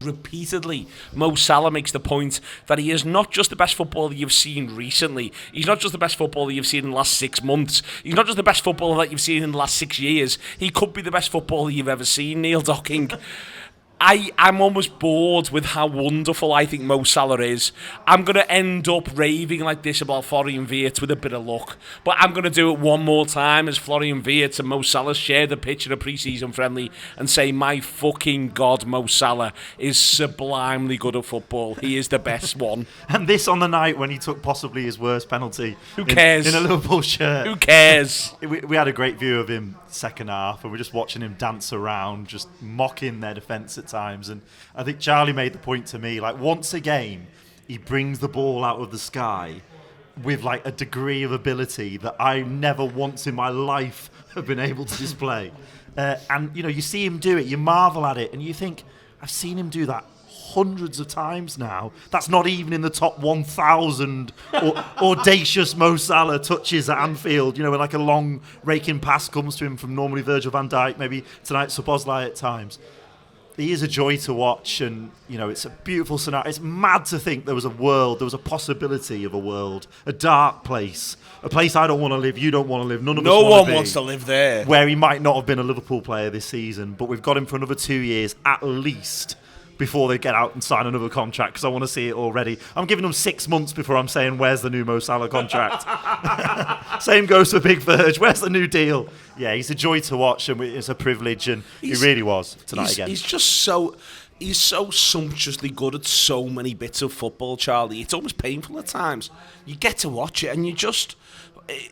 repeatedly, Mo Salah makes the point that he is not just the best footballer you've seen recently. He's not just the best footballer you've seen in the last 6 months. He's not just the best footballer that you've seen in the last 6 years. He could be the best footballer you've ever seen, Neil Docking. I'm almost bored with how wonderful I think Mo Salah is. I'm going to end up raving like this about Florian Wirtz with a bit of luck. But I'm going to do it one more time as Florian Wirtz and Mo Salah share the pitch in a pre-season friendly and say, my fucking God, Mo Salah is sublimely good at football. He is the best one. And this on the night when he took possibly his worst penalty. Who cares? In a Liverpool shirt. Who cares? We had a great view of him second half, and we're just watching him dance around, just mocking their defence at times. And I think Charlie made the point to me, like, once a game, he brings the ball out of the sky with like a degree of ability that I never once in my life have been able to display. And, you know, you see him do it, you marvel at it, and you think, I've seen him do that hundreds of times now. That's not even in the top 1,000 audacious Mo Salah touches at Anfield. You know, when like a long raking pass comes to him from normally Virgil van Dijk, maybe tonight Szoboszlai at times. He is a joy to watch, and you know, it's a beautiful scenario. It's mad to think there was a possibility of a world, a dark place, a place I don't want to live, you don't want to live, none of us want to be. No one wants to live there. Where he might not have been a Liverpool player this season, but we've got him for another 2 years at least before they get out and sign another contract, because I want to see it already. I'm giving them 6 months before I'm saying, where's the new Mo Salah contract? Same goes for Big Verge. Where's the new deal? Yeah, he's a joy to watch, and it's a privilege, and he really was tonight again. He's so sumptuously good at so many bits of football, Charlie. It's almost painful at times. You get to watch it, and you just,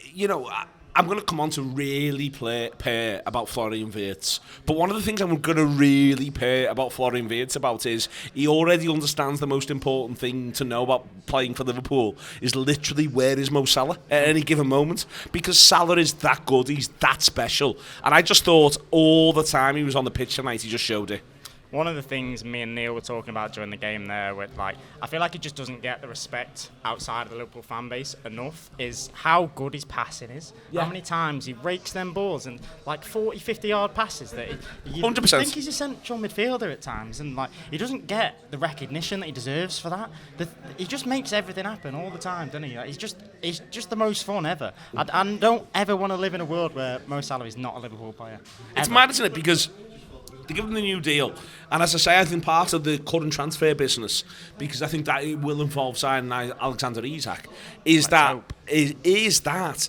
you know, I'm going to come on to really pay about Florian Wirtz. But one of the things I'm going to really pay about Florian Wirtz about is he already understands the most important thing to know about playing for Liverpool is literally where is Mo Salah at any given moment. Because Salah is that good, he's that special. And I just thought all the time he was on the pitch tonight, he just showed it. One of the things me and Neil were talking about during the game there, with like, I feel like he just doesn't get the respect outside of the Liverpool fan base enough, is how good his passing is. Yeah. How many times he rakes them balls and like 40, 50 yard passes that you 100%. think he's a central midfielder at times, and like he doesn't get the recognition that he deserves for that. He just makes everything happen all the time, doesn't he? Like, he's just the most fun ever. I don't ever want to live in a world where Mo Salah is not a Liverpool player. It's mad, isn't it? Because they give him the new deal, and as I say, I think part of the current transfer business, because I think that it will involve signing Alexander Isak, is that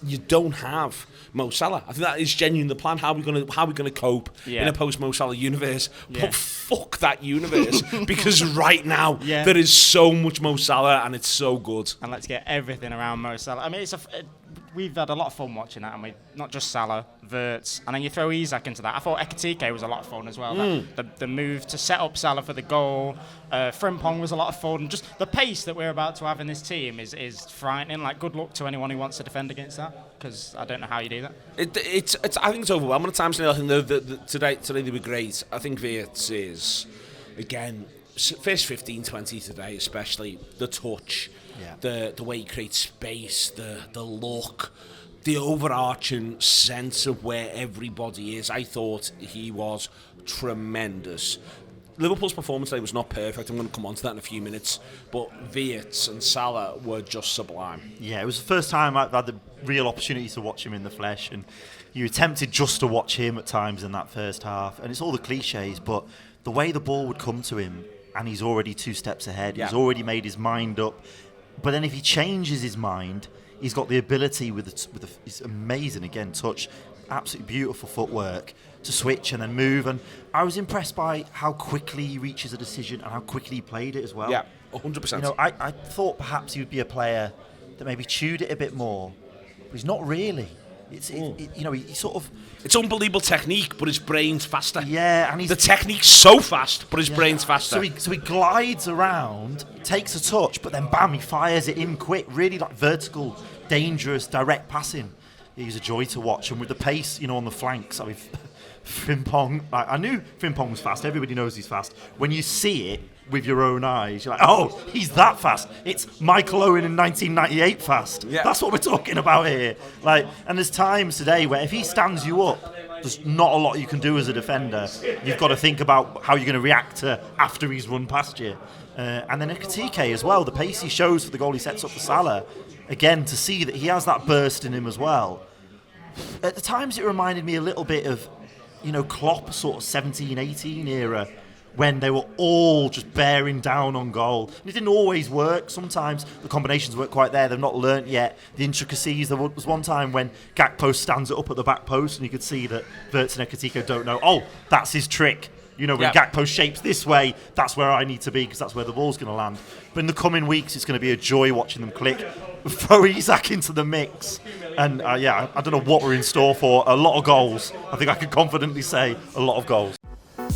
you don't have Mo Salah. I think that is genuinely the plan. How are we going to cope in a post Mo Salah universe? Yeah. But fuck that universe, because right now there is so much Mo Salah, and it's so good. And let's get everything around Mo Salah. I mean, we've had a lot of fun watching that, and not just Salah, Wirtz, and then you throw Isak into that. I thought Ekitike was a lot of fun as well. The move to set up Salah for the goal, Frimpong was a lot of fun. Just the pace that we're about to have in this team is frightening. Like, good luck to anyone who wants to defend against that, because I don't know how you do that. I think it's overwhelming at times. I think today they were great. I think Wirtz is, again, first 15, 20 today, especially the touch. Yeah. The way he creates space, the look, the overarching sense of where everybody is. I thought he was tremendous. Liverpool's performance today was not perfect. I'm going to come on to that in a few minutes. But Wirtz and Salah were just sublime. Yeah, it was the first time I've had the real opportunity to watch him in the flesh. And you attempted just to watch him at times in that first half. And it's all the cliches, but the way the ball would come to him, and he's already 2 steps ahead. Yeah. He's already made his mind up. But then if he changes his mind, he's got the ability with his amazing, again, touch, absolutely beautiful footwork to switch and then move. And I was impressed by how quickly he reaches a decision and how quickly he played it as well. Yeah, 100%. You know, I thought perhaps he would be a player that maybe chewed it a bit more, but he's not really. He sort of... It's unbelievable technique, but his brain's faster. Yeah, and the technique's so fast, but his brain's faster. So he glides around, takes a touch, but then bam, he fires it in quick. Really like vertical, dangerous, direct passing. He was a joy to watch, and with the pace, you know, on the flanks. I mean, Frimpong. I knew Frimpong was fast. Everybody knows he's fast. When you see it with your own eyes, you're like, oh, he's that fast. It's Michael Owen in 1998 fast. Yeah. That's what we're talking about here. Like, and there's times today where if he stands you up, there's not a lot you can do as a defender. You've got to think about how you're going to react to after he's run past you. And then Ekitike as well, the pace he shows for the goal he sets up for Salah, again, to see that he has that burst in him as well. At the times it reminded me a little bit of, Klopp sort of 17-18 era, when they were all just bearing down on goal. And it didn't always work. Sometimes the combinations weren't quite there. They've not learnt yet the intricacies. There was one time when Gakpo stands it up at the back post and you could see that Wirtz and Ekitike don't know, that's his trick. When Gakpo shapes this way, that's where I need to be because that's where the ball's going to land. But in the coming weeks, it's going to be a joy watching them click. Throw Isak into the mix. And I don't know what we're in store for. A lot of goals. I think I can confidently say a lot of goals.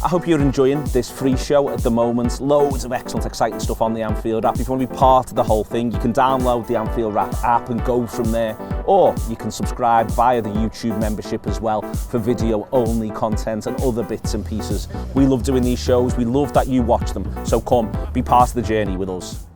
I hope you're enjoying this free show at the moment. Loads of excellent, exciting stuff on the Anfield app. If you want to be part of the whole thing, you can download the Anfield app and go from there. Or you can subscribe via the YouTube membership as well for video-only content and other bits and pieces. We love doing these shows. We love that you watch them. So come, be part of the journey with us.